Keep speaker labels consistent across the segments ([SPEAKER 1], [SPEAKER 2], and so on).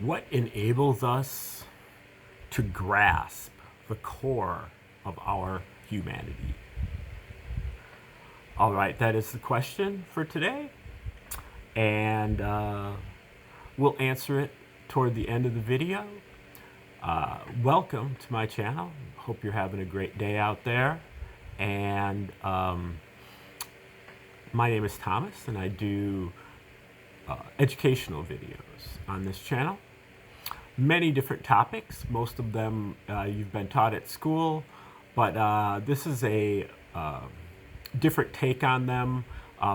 [SPEAKER 1] What enables us to grasp the core of our humanity? All right, that is the question for today, and we'll answer it toward the end of the video. Welcome to my channel. Hope you're having a great day out there. And my name is Thomas, and I do educational videos on this channel. Many different topics, most of them you've been taught at school, but this is a different take on them,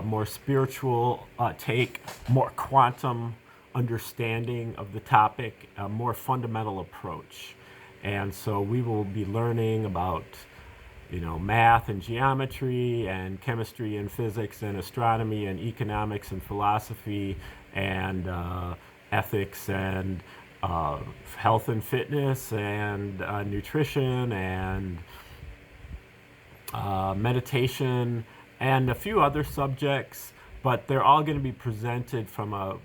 [SPEAKER 1] more spiritual take, more quantum understanding of the topic, a more fundamental approach. And so we will be learning about, math and geometry and chemistry and physics and astronomy and economics and philosophy and ethics and health and fitness and nutrition and meditation and a few other subjects, but they're all going to be presented from a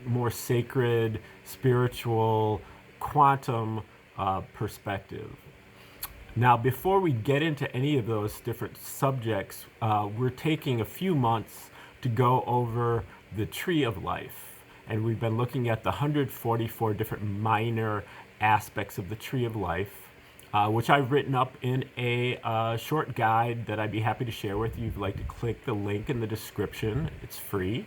[SPEAKER 1] more sacred, spiritual, quantum perspective. Now, before we get into any of those different subjects, we're taking a few months to go over the Tree of Life. And we've been looking at the 144 different minor aspects of the Tree of Life, which I've written up in a short guide that I'd be happy to share with you. If you'd like to click the link in the description, it's free.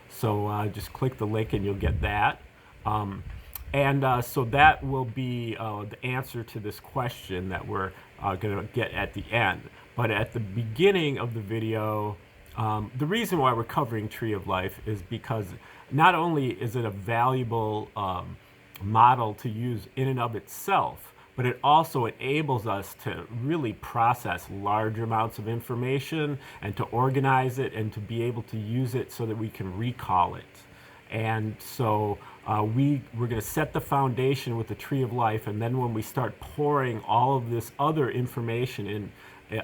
[SPEAKER 1] So just click the link and you'll get that. So that will be the answer to this question that we're going to get at the end. But at the beginning of the video, the reason why we're covering Tree of Life is because not only is it a valuable model to use in and of itself, but it also enables us to really process large amounts of information and to organize it and to be able to use it so that we can recall it. And so we're going to set the foundation with the Tree of Life, and then when we start pouring all of this other information in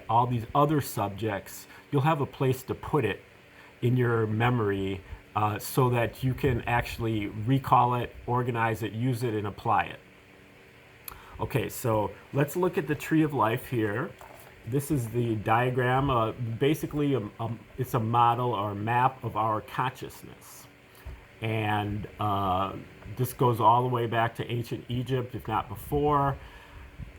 [SPEAKER 1] all these other subjects, you'll have a place to put it in your memory so that you can actually recall it, organize it, use it, and apply it. Okay, so let's look at the Tree of Life here. This is the diagram. Basically, it's a model or a map of our consciousness. And this goes all the way back to ancient Egypt, if not before.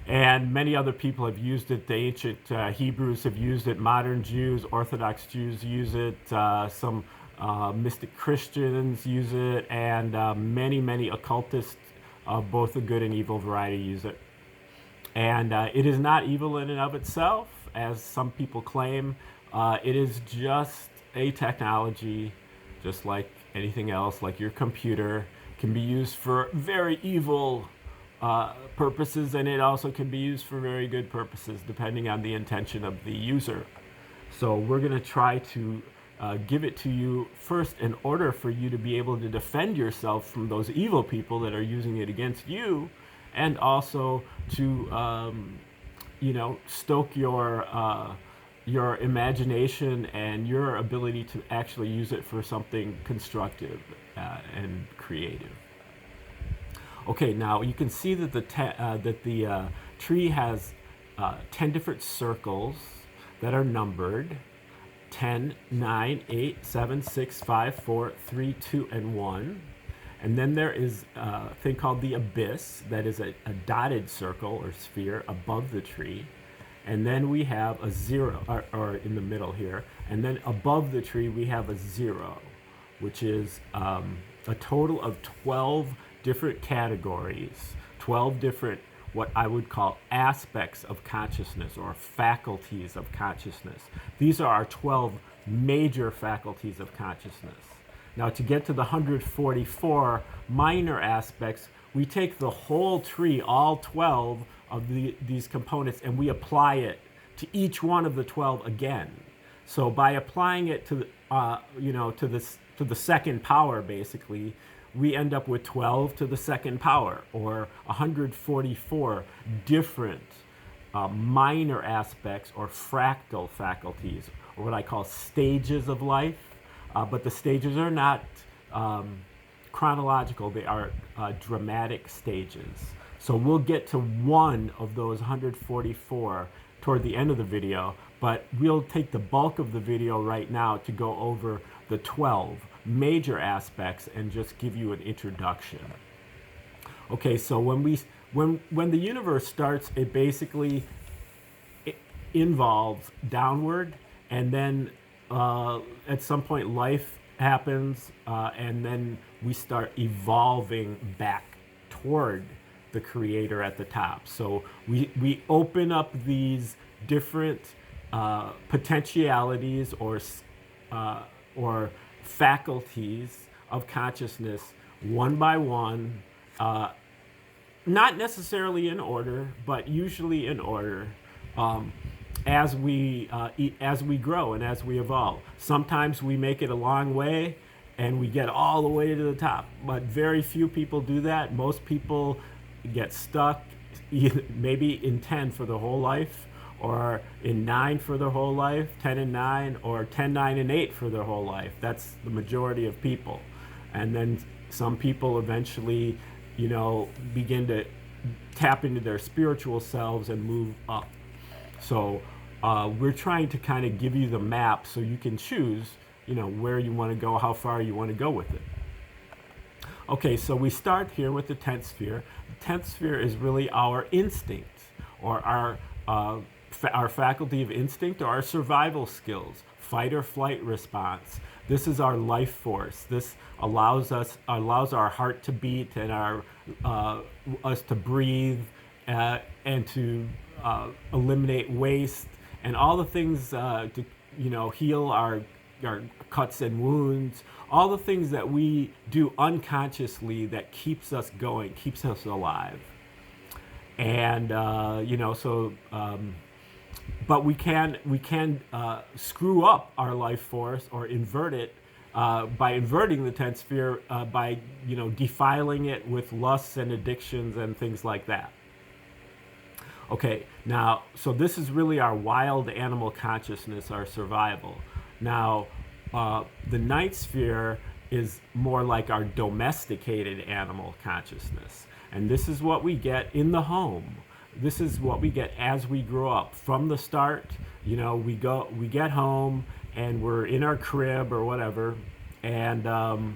[SPEAKER 1] And many other people have used it. The ancient Hebrews have used it. Modern Jews, Orthodox Jews use it. Some mystic Christians use it. And many occultists of both the good and evil variety use it. And it is not evil in and of itself, as some people claim. It is just a technology, just like anything else, like your computer, can be used for very evil purposes, and it also can be used for very good purposes, depending on the intention of the user. So we're going to try to give it to you first in order for you to be able to defend yourself from those evil people that are using it against you, and also to stoke your imagination and your ability to actually use it for something constructive and creative. Okay, now you can see that the tree has 10 different circles that are numbered: 10, 9, 8, 7, 6, 5, 4, 3, 2, and 1. And then there is a thing called the abyss, that is a dotted circle or sphere above the tree. And then we have a 0, or in the middle here. And then above the tree we have a 0, which is a total of 12 different categories, 12 different what I would call aspects of consciousness or faculties of consciousness. These are our 12 major faculties of consciousness. Now, to get to the 144 minor aspects, we take the whole tree, all 12 of these components, and we apply it to each one of the 12 again. So by applying it to the second power, basically, we end up with 12 to the second power, or 144 different minor aspects or fractal faculties, or what I call stages of life. But the stages are not chronological, they are dramatic stages. So we'll get to one of those 144 toward the end of the video, but we'll take the bulk of the video right now to go over the 12 major aspects and just give you an introduction. Okay, so when the universe starts, it basically involves downward, and then at some point life happens, and then we start evolving back toward the creator at the top. So we open up these different potentialities or faculties of consciousness one by one, not necessarily in order, but usually in order, as we grow and as we evolve. Sometimes we make it a long way and we get all the way to the top, but very few people do that. Most people get stuck maybe in 10 for the whole life, or in 9 for their whole life, 10 and 9, or 10, 9, and 8 for their whole life. That's the majority of people. And then some people eventually, begin to tap into their spiritual selves and move up. So we're trying to kind of give you the map so you can choose, where you want to go, how far you want to go with it. Okay, so we start here with the 10th sphere. The 10th sphere is really our instinct, or our faculty of instinct, or our survival skills, fight or flight response. This is our life force. This allows our heart to beat and us to breathe, and to eliminate waste and all the things to heal our cuts and wounds. All the things that we do unconsciously that keeps us going, keeps us alive. And but we can screw up our life force or invert it by inverting the 10th sphere, by defiling it with lusts and addictions and things like that. Okay, now, so this is really our wild animal consciousness, our survival. Now, the 9th sphere is more like our domesticated animal consciousness. And this is what we get in the home. This is what we get as we grow up. From the start, we get home and we're in our crib or whatever, and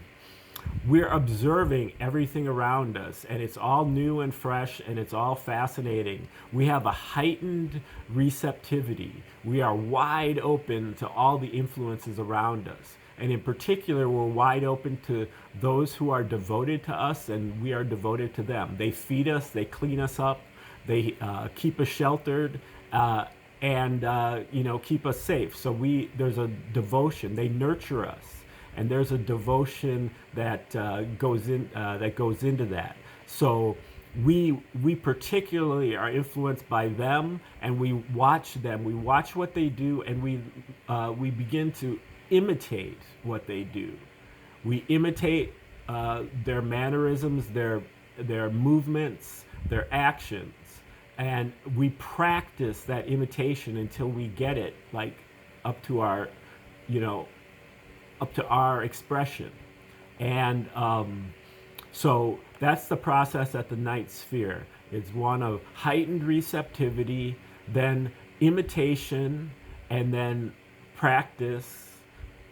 [SPEAKER 1] we're observing everything around us, and it's all new and fresh, and it's all fascinating. We have a heightened receptivity. We are wide open to all the influences around us. And in particular, we're wide open to those who are devoted to us, and we are devoted to them. They feed us, they clean us up, they keep us sheltered, and keep us safe. So there's a devotion. They nurture us, and there's a devotion that goes into that. So we particularly are influenced by them, and we watch them. We watch what they do, and we begin to imitate what they do. We imitate their mannerisms, their movements, their actions, and we practice that imitation until we get it up to our expression. And so that's the process at the 9th sphere. It's one of heightened receptivity, then imitation, and then practice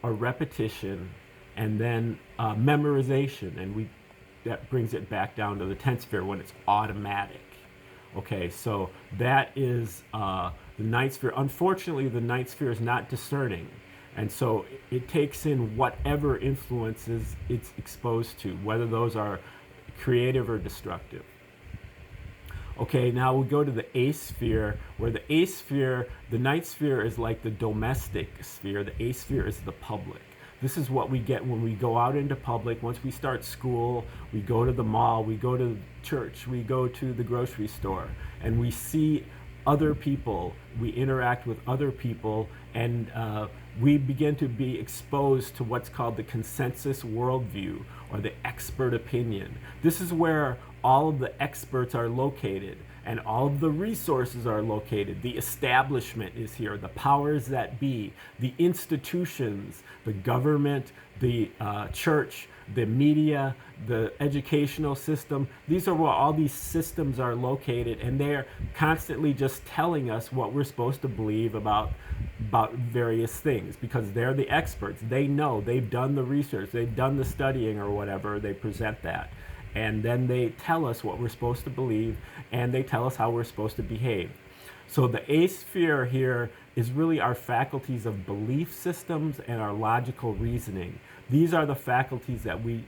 [SPEAKER 1] or repetition, and then memorization, and that brings it back down to the 10th sphere when it's automatic. Okay, so that is the 9th sphere. Unfortunately, the 9th sphere is not discerning, and so it takes in whatever influences it's exposed to, whether those are creative or destructive. Okay, now we go to the 8th sphere, where the 8th sphere, the 9th sphere is like the domestic sphere. The 8th sphere is the public. This is what we get when we go out into public. Once we start school, we go to the mall, we go to church, we go to the grocery store, and we see other people, we interact with other people, and we begin to be exposed to what's called the consensus worldview, or the expert opinion. This is where all of the experts are located, and all of the resources are located. The establishment is here, the powers that be, the institutions, the government, the church, the media, the educational system. These are where all these systems are located, and they're constantly just telling us what we're supposed to believe about various things, because they're the experts. They know, they've done the research, they've done the studying or whatever, they present that. And then they tell us what we're supposed to believe, and they tell us how we're supposed to behave. So the A-sphere here is really our faculties of belief systems and our logical reasoning. These are the faculties that we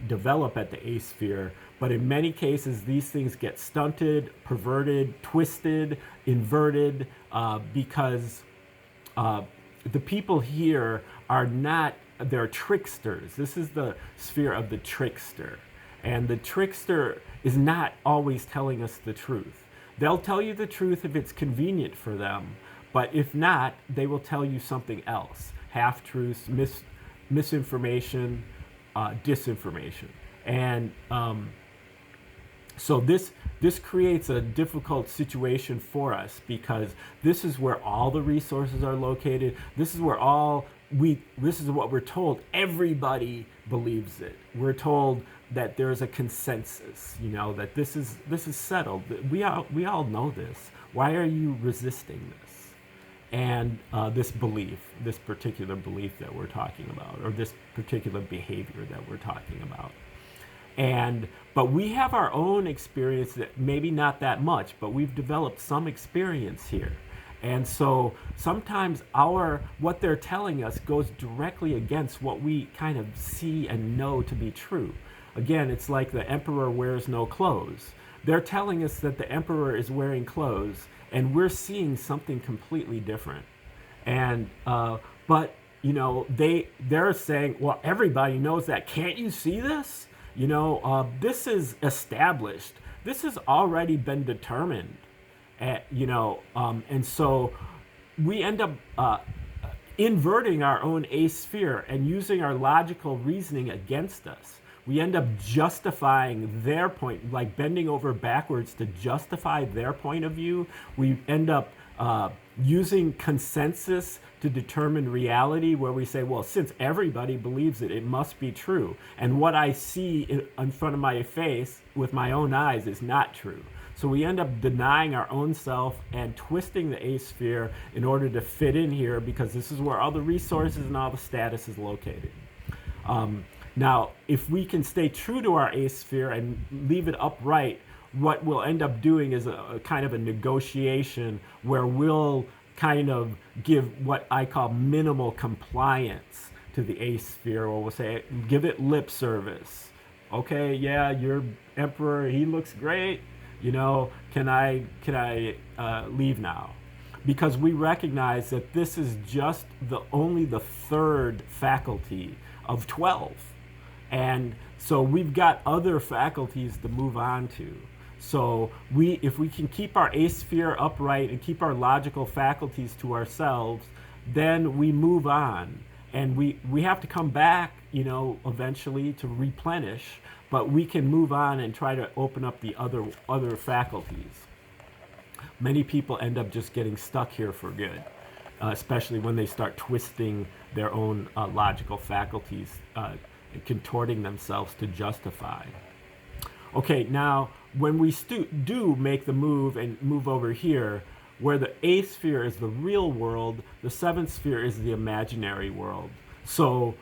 [SPEAKER 1] develop at the A-sphere, but in many cases these things get stunted, perverted, twisted, inverted, because the people here are not, they're tricksters. This is the sphere of the trickster. And the trickster is not always telling us the truth. They'll tell you the truth if it's convenient for them, but if not, they will tell you something else. Half-truths, misinformation, disinformation. And so this creates a difficult situation for us, because this is where all the resources are located. This is where this is what we're told. Everybody believes it. We're told that there's a consensus, that this is settled. We all know this. Why are you resisting this? And this particular belief that we're talking about, or this particular behavior that we're talking about. But we have our own experience, that maybe not that much, but we've developed some experience here. And so sometimes what they're telling us goes directly against what we kind of see and know to be true. Again, it's like the emperor wears no clothes. They're telling us that the emperor is wearing clothes, and we're seeing something completely different. And but they're saying, well, everybody knows that. Can't you see this? This is established. This has already been determined. And so we end up inverting our own A-sphere and using our logical reasoning against us. We end up justifying their point, like bending over backwards to justify their point of view. We end up using consensus to determine reality, where we say, well, since everybody believes it, it must be true. And what I see in front of my face with my own eyes is not true. So we end up denying our own self and twisting the A-sphere in order to fit in here, because this is where all the resources and all the status is located. Now, if we can stay true to our A-sphere and leave it upright, what we'll end up doing is a kind of a negotiation where we'll kind of give what I call minimal compliance to the A-sphere, or we'll say, give it lip service. Okay, yeah, your emperor, he looks great. Can I leave now? Because we recognize that this is just only the third faculty of 12. And so we've got other faculties to move on to. So if we can keep our A-sphere upright and keep our logical faculties to ourselves, then we move on. And we have to come back, eventually to replenish, but we can move on and try to open up the other faculties. Many people end up just getting stuck here for good, especially when they start twisting their own logical faculties, contorting themselves to justify. Okay, now when we do make the move and move over here, where the eighth sphere is the real world, the seventh sphere is the imaginary world. So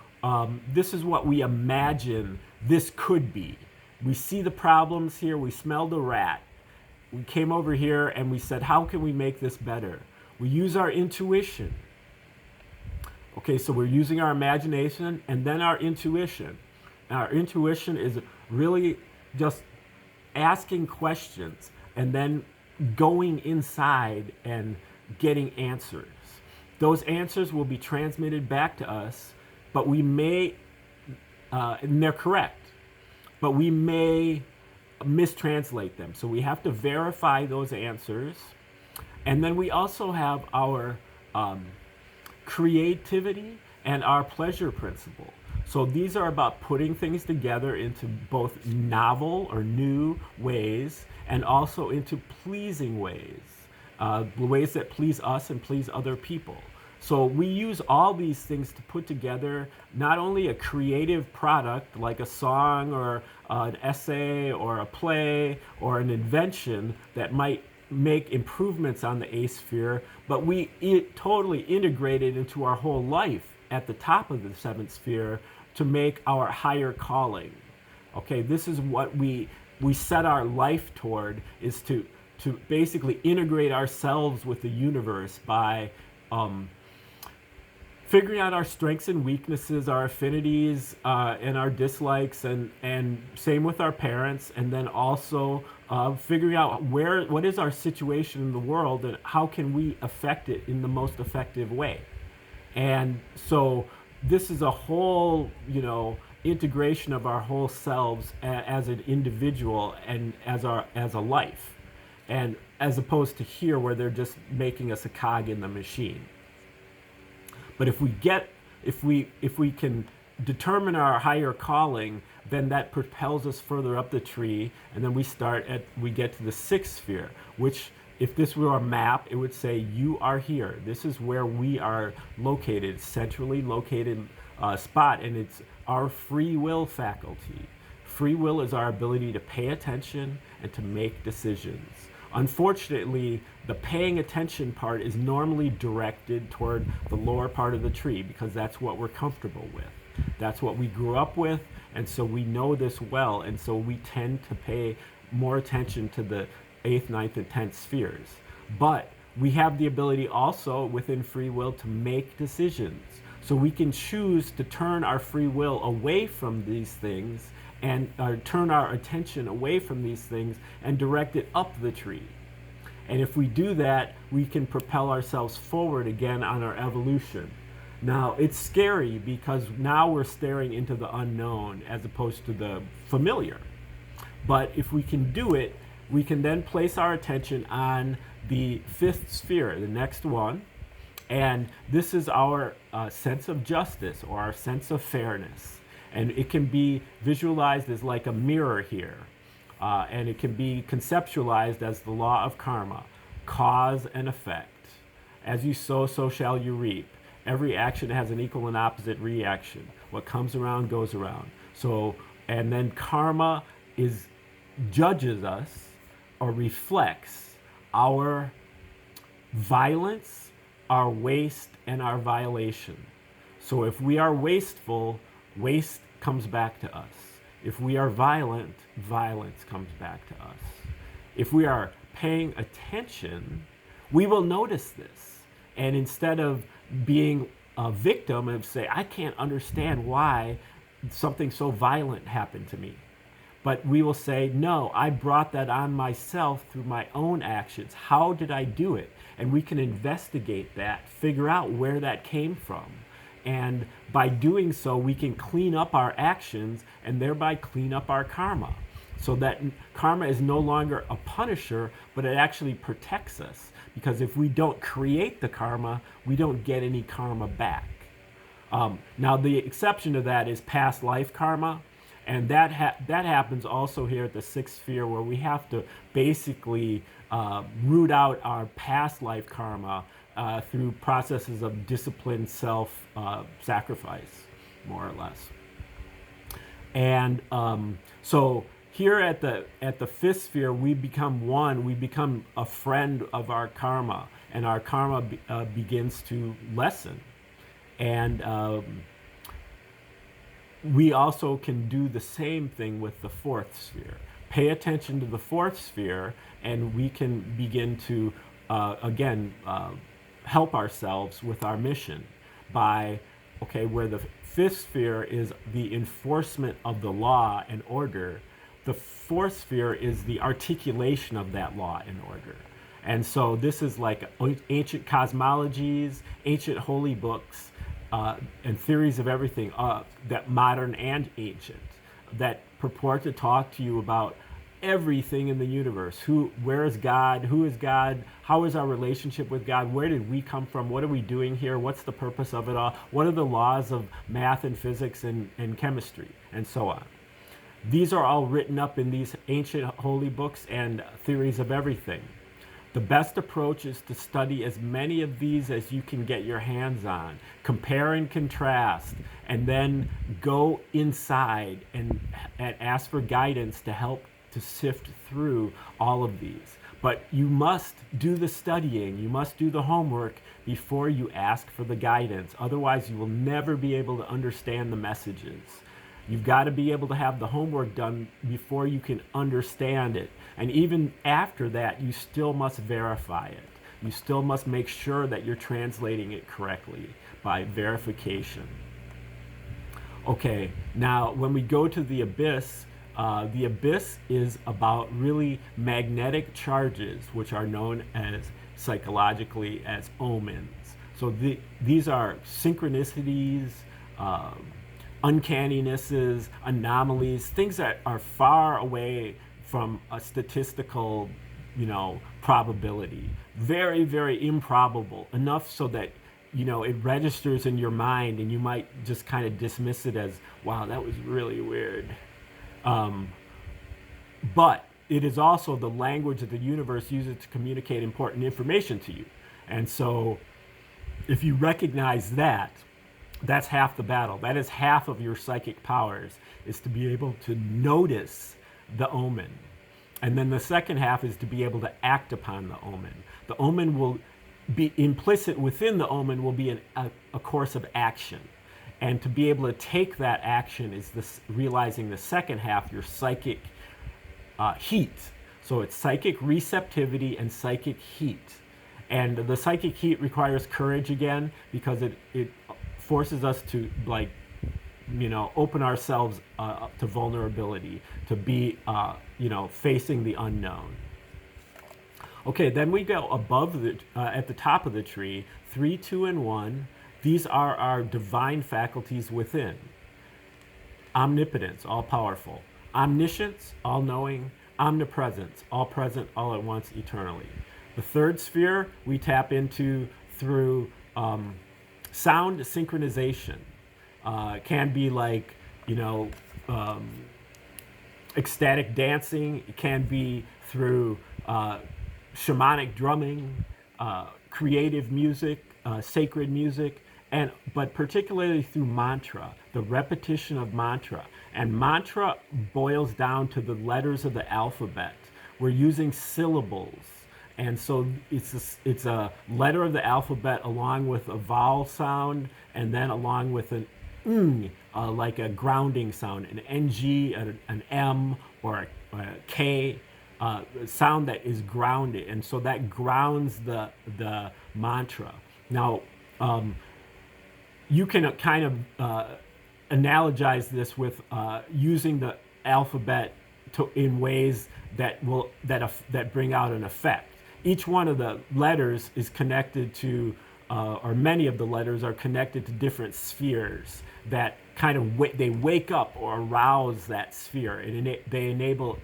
[SPEAKER 1] this is what we imagine this could be. We see the problems here, we smell the rat. We came over here and we said, how can we make this better? We use our intuition. Okay, so we're using our imagination and then our intuition. Our intuition is really just asking questions and then going inside and getting answers. Those answers will be transmitted back to us, but we may, and they're correct, but we may mistranslate them. So we have to verify those answers. And then we also have our creativity and our pleasure principle. So these are about putting things together into both novel or new ways and also into pleasing ways, ways that please us and please other people. So we use all these things to put together not only a creative product like a song or an essay or a play or an invention that might make improvements on the eighth sphere, but we totally integrate it into our whole life at the top of the seventh sphere to make our higher calling. Okay, this is what we set our life toward, is to basically integrate ourselves with the universe by figuring out our strengths and weaknesses, our affinities and our dislikes, and same with our parents, and then also figuring out what is our situation in the world and how can we affect it in the most effective way. And so this is a whole, integration of our whole selves as an individual and as a life, and as opposed to here where they're just making us a cog in the machine. But if we can determine our higher calling, then that propels us further up the tree, and then we get to the sixth sphere, which, if this were a map, it would say you are here. This is where we are located, centrally located spot, and it's our free will faculty. Free will is our ability to pay attention and to make decisions. Unfortunately, the paying attention part is normally directed toward the lower part of the tree because that's what we're comfortable with. That's what we grew up with, and so we know this well, and so we tend to pay more attention to the 8th, 9th, and 10th spheres. But we have the ability also within free will to make decisions. So we can choose to turn our free will away from these things and turn our attention away from these things and direct it up the tree. And if we do that, we can propel ourselves forward again on our evolution. Now, it's scary because now we're staring into the unknown as opposed to the familiar. But if we can do it, we can then place our attention on the 5th sphere, the next one. And this is our sense of justice, or our sense of fairness. And it can be visualized as like a mirror here. And it can be conceptualized as the law of karma, cause and effect. As you sow, so shall you reap. Every action has an equal and opposite reaction. What comes around goes around. So, and then karma judges us or reflects our violence, our waste, and our violation. So if we are wasteful, waste comes back to us. If we are violent, violence comes back to us. If we are paying attention, we will notice this. And instead of being a victim and say, I can't understand why something so violent happened to me, but we will say, no, I brought that on myself through my own actions. How did I do it? And we can investigate that, figure out where that came from. And by doing so, we can clean up our actions and thereby clean up our karma. So that karma is no longer a punisher, but it actually protects us. Because if we don't create the karma, we don't get any karma back. Now, the exception to that is past life karma. And that happens also here at the 6th sphere, where we have to basically root out our past life karma through processes of disciplined self-sacrifice, more or less. And so here at the 5th sphere, we become one. We become a friend of our karma, and our karma begins to lessen. And we also can do the same thing with the 4th sphere. Pay attention to the 4th sphere, and we can begin to, help ourselves with our mission by, where the 5th sphere is the enforcement of the law and order, the 4th sphere is the articulation of that law and order. And so this is like ancient cosmologies, ancient holy books, and theories of everything, that modern and ancient, that purport to talk to you about everything in the universe. Where is God? Who is God? How is our relationship with God? Where did we come from? What are we doing here? What's the purpose of it all? What are the laws of math and physics and chemistry and so on? These are all written up in these ancient holy books and theories of everything. The best approach is to study as many of these as you can get your hands on, compare and contrast, and then go inside and ask for guidance to help to sift through all of these. But you must do the studying, you must do the homework before you ask for the guidance. Otherwise, you will never be able to understand the messages. You've got to be able to have the homework done before you can understand it. And even after that, you still must verify it. You still must make sure that you're translating it correctly by verification. Okay, now when we go to the abyss is about really magnetic charges, which are known as psychologically as omens. So these are synchronicities, uncanninesses, anomalies, things that are far away from a statistical, probability. Very, very improbable, enough so that, it registers in your mind and you might just kind of dismiss it as, wow, that was really weird. But it is also the language that the universe uses to communicate important information to you. And so if you recognize that, that's half the battle. That is half of your psychic powers, is to be able to notice the omen. And then the second half is to be able to act upon the omen. The omen will be implicit within the omen, will be a course of action. And to be able to take that action is this, realizing the second half, your psychic heat. So it's psychic receptivity and psychic heat. And the psychic heat requires courage again, because it forces us to open ourselves up to vulnerability, to be facing the unknown. Okay, then we go above at the top of the tree, 3, 2, and 1. These are our divine faculties within. Omnipotence, all powerful. Omniscience, all knowing. Omnipresence, all present, all at once, eternally. The third sphere we tap into through sound synchronization. Can be like, ecstatic dancing. It can be through shamanic drumming, creative music, sacred music, but particularly through mantra, the repetition of mantra. And mantra boils down to the letters of the alphabet. We're using syllables. And so it's a letter of the alphabet along with a vowel sound, and then along with an like a grounding sound, an NG, an M, or a K, sound that is grounded. And so that grounds the mantra. Now, you can kind of analogize this with using the alphabet in ways that bring out an effect. Each one of the letters is connected to, or many of the letters are connected to different spheres that kind of they wake up or arouse that sphere, and they enable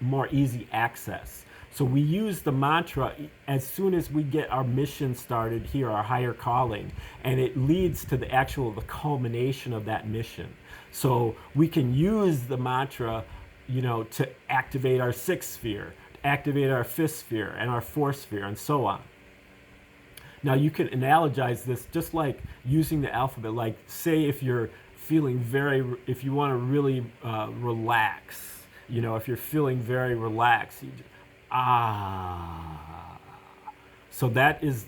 [SPEAKER 1] more easy access. So we use the mantra as soon as we get our mission started here, our higher calling, and it leads to the culmination of that mission. So we can use the mantra, to activate our sixth sphere, activate our fifth sphere and our fourth sphere, and so on. Now you can analogize this just like using the alphabet. Like, say if you're feeling if you want to really relax, if you're feeling very relaxed, So that is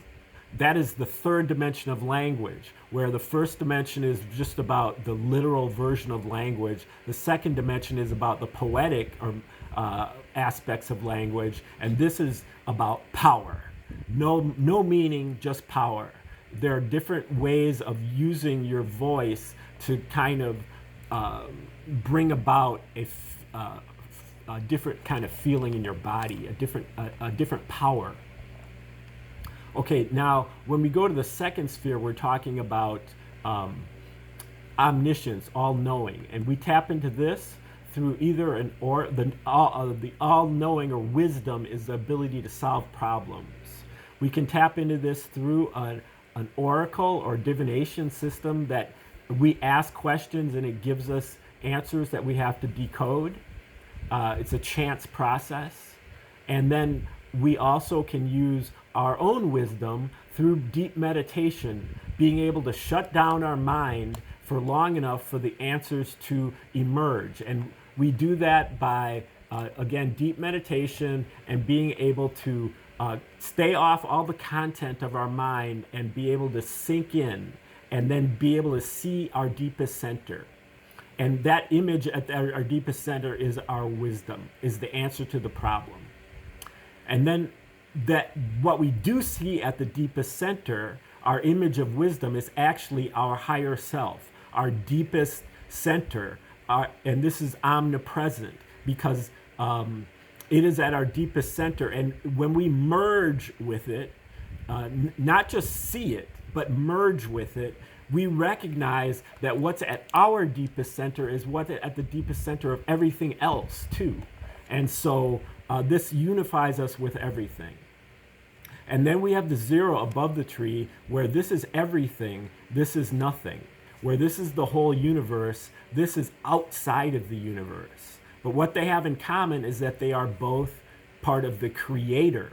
[SPEAKER 1] the third dimension of language, where the first dimension is just about the literal version of language. The second dimension is about the poetic or aspects of language, and this is about power. No meaning, just power. There are different ways of using your voice to kind of bring about a different kind of feeling in your body, a different power. Okay, now when we go to the second sphere, we're talking about omniscience, all-knowing, and we tap into this through either the all-knowing, or wisdom is the ability to solve problems. We can tap into this through an oracle or divination system that we ask questions and it gives us answers that we have to decode. It's a chance process. And then we also can use our own wisdom through deep meditation, being able to shut down our mind for long enough for the answers to emerge. And we do that by, again, deep meditation and being able to stay off all the content of our mind and be able to sink in and then be able to see our deepest center. And that image at our deepest center is our wisdom, is the answer to the problem. And then what we do see at the deepest center, our image of wisdom, is actually our higher self, our deepest center. And this is omnipresent because it is at our deepest center. And when we merge with it, not just see it, but merge with it, we recognize that what's at our deepest center is what's at the deepest center of everything else too. And so this unifies us with everything. And then we have the zero above the tree, where this is everything, this is nothing. Where this is the whole universe, this is outside of the universe. But what they have in common is that they are both part of the creator.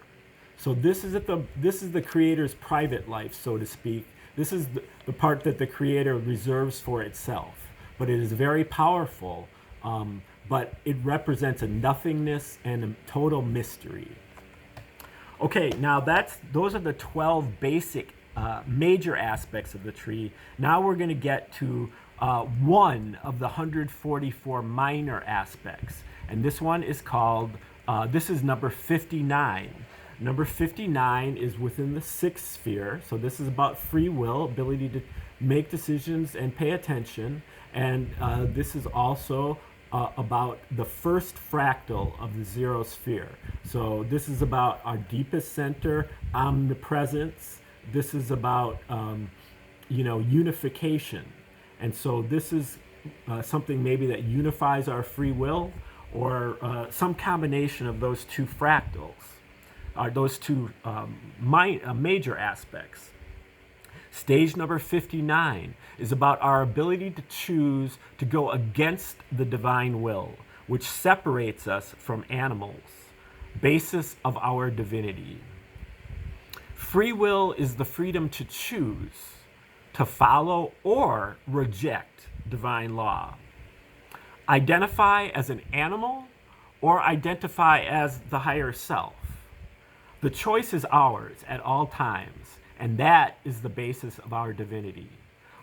[SPEAKER 1] So this is the creator's private life, so to speak. This is the part that the creator reserves for itself. But it is very powerful, but it represents a nothingness and a total mystery. Okay, now those are the 12 basic major aspects of the tree. Now we're going to get to one of the 144 minor aspects. And this one is called, this is number 59. Number 59 is within the sixth sphere. So this is about free will, ability to make decisions and pay attention. And this is also about the first fractal of the zero sphere. So this is about our deepest center, omnipresence. This is about, unification. And so this is something maybe that unifies our free will, or some combination of those two fractals, those two major aspects. Stage number 59 is about our ability to choose to go against the divine will, which separates us from animals, basis of our divinity. Free will is the freedom to choose, to follow or reject divine law. Identify as an animal or identify as the higher self. The choice is ours at all times, and that is the basis of our divinity.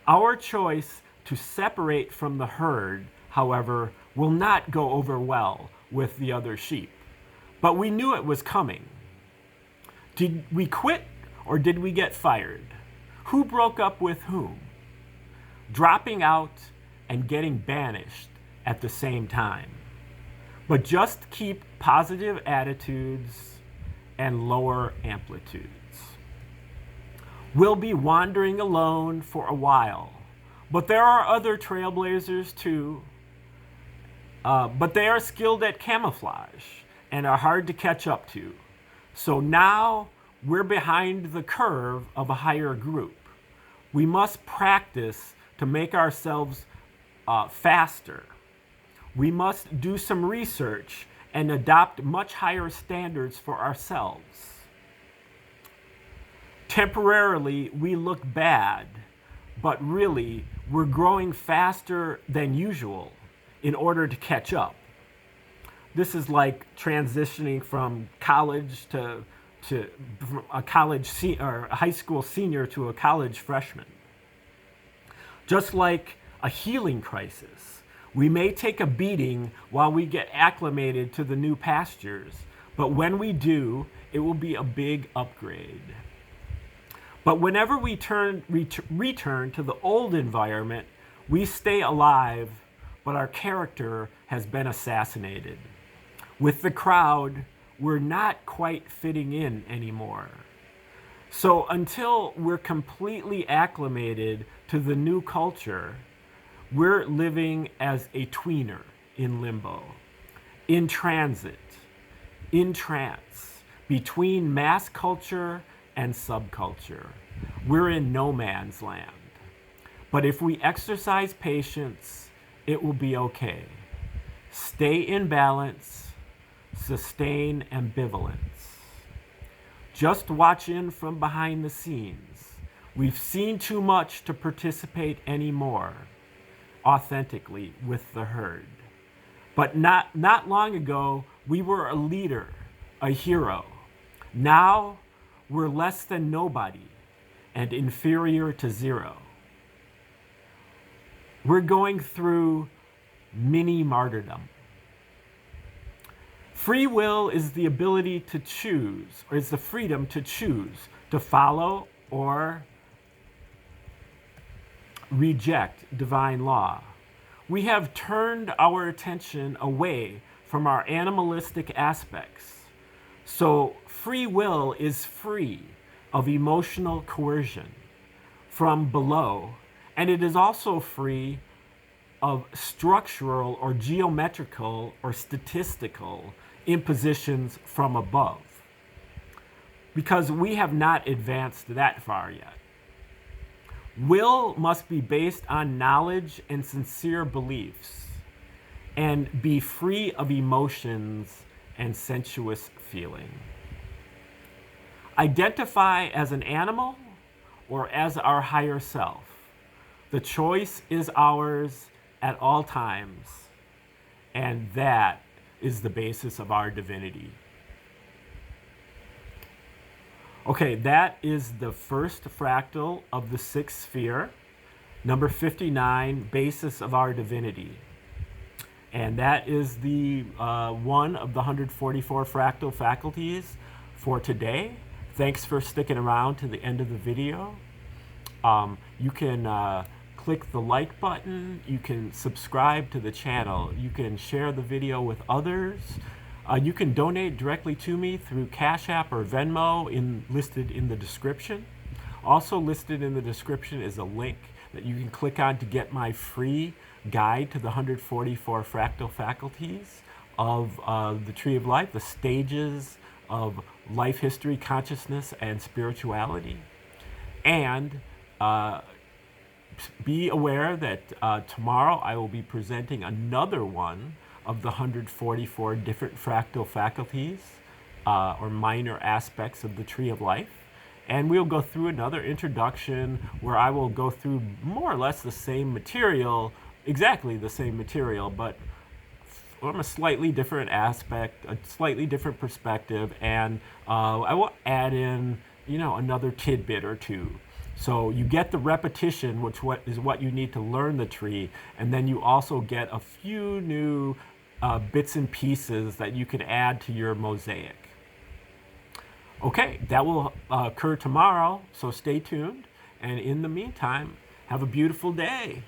[SPEAKER 1] Our choice to separate from the herd, however, will not go over well with the other sheep. But we knew it was coming. Did we quit or did we get fired? Who broke up with whom? Dropping out and getting banished at the same time. But just keep positive attitudes and lower amplitudes. We'll be wandering alone for a while, but there are other trailblazers too. But they are skilled at camouflage and are hard to catch up to. So now we're behind the curve of a higher group. We must practice to make ourselves faster. We must do some research and adopt much higher standards for ourselves. Temporarily, we look bad, but really, we're growing faster than usual in order to catch up. This is like transitioning from college to a or a high school senior to a college freshman. Just like a healing crisis, we may take a beating while we get acclimated to the new pastures, but when we do, it will be a big upgrade. But whenever we return to the old environment, we stay alive, but our character has been assassinated. With the crowd, we're not quite fitting in anymore. So until we're completely acclimated to the new culture, we're living as a tweener in limbo, in transit, in trance, between mass culture and subculture. We're in no man's land. But if we exercise patience, it will be okay. Stay in balance, sustain ambivalence. Just watch in from behind the scenes. We've seen too much to participate anymore, authentically with the herd. But not long ago, we were a leader, a hero. Now, we're less than nobody and inferior to zero. We're going through mini martyrdom. Free will is the ability to choose, or is the freedom to choose, to follow or reject divine law. We have turned our attention away from our animalistic aspects. So free will is free of emotional coercion from below, and it is also free of structural or geometrical or statistical impositions from above, because we have not advanced that far yet. Will must be based on knowledge and sincere beliefs, and be free of emotions and sensuous feeling. Identify as an animal or as our higher self. The choice is ours at all times, and that is the basis of our divinity. Okay, that is the first fractal of the sixth sphere, number 59, basis of our divinity. And that is the one of the 144 fractal faculties for today. Thanks for sticking around to the end of the video. You can click the like button, you can subscribe to the channel, you can share the video with others. You can donate directly to me through Cash App or Venmo listed in the description. Also listed in the description is a link that you can click on to get my free guide to the 144 fractal faculties of the Tree of Life, the stages of life history, consciousness, and spirituality. And be aware that tomorrow I will be presenting another one of the 144 different fractal faculties or minor aspects of the Tree of Life. And we'll go through another introduction where I will go through more or less the same material, exactly the same material, but from a slightly different aspect, a slightly different perspective, and I will add in, another tidbit or two. So you get the repetition, which is what you need to learn the tree, and then you also get a few new bits and pieces that you can add to your mosaic. Okay, that will occur tomorrow, so stay tuned. And in the meantime, have a beautiful day.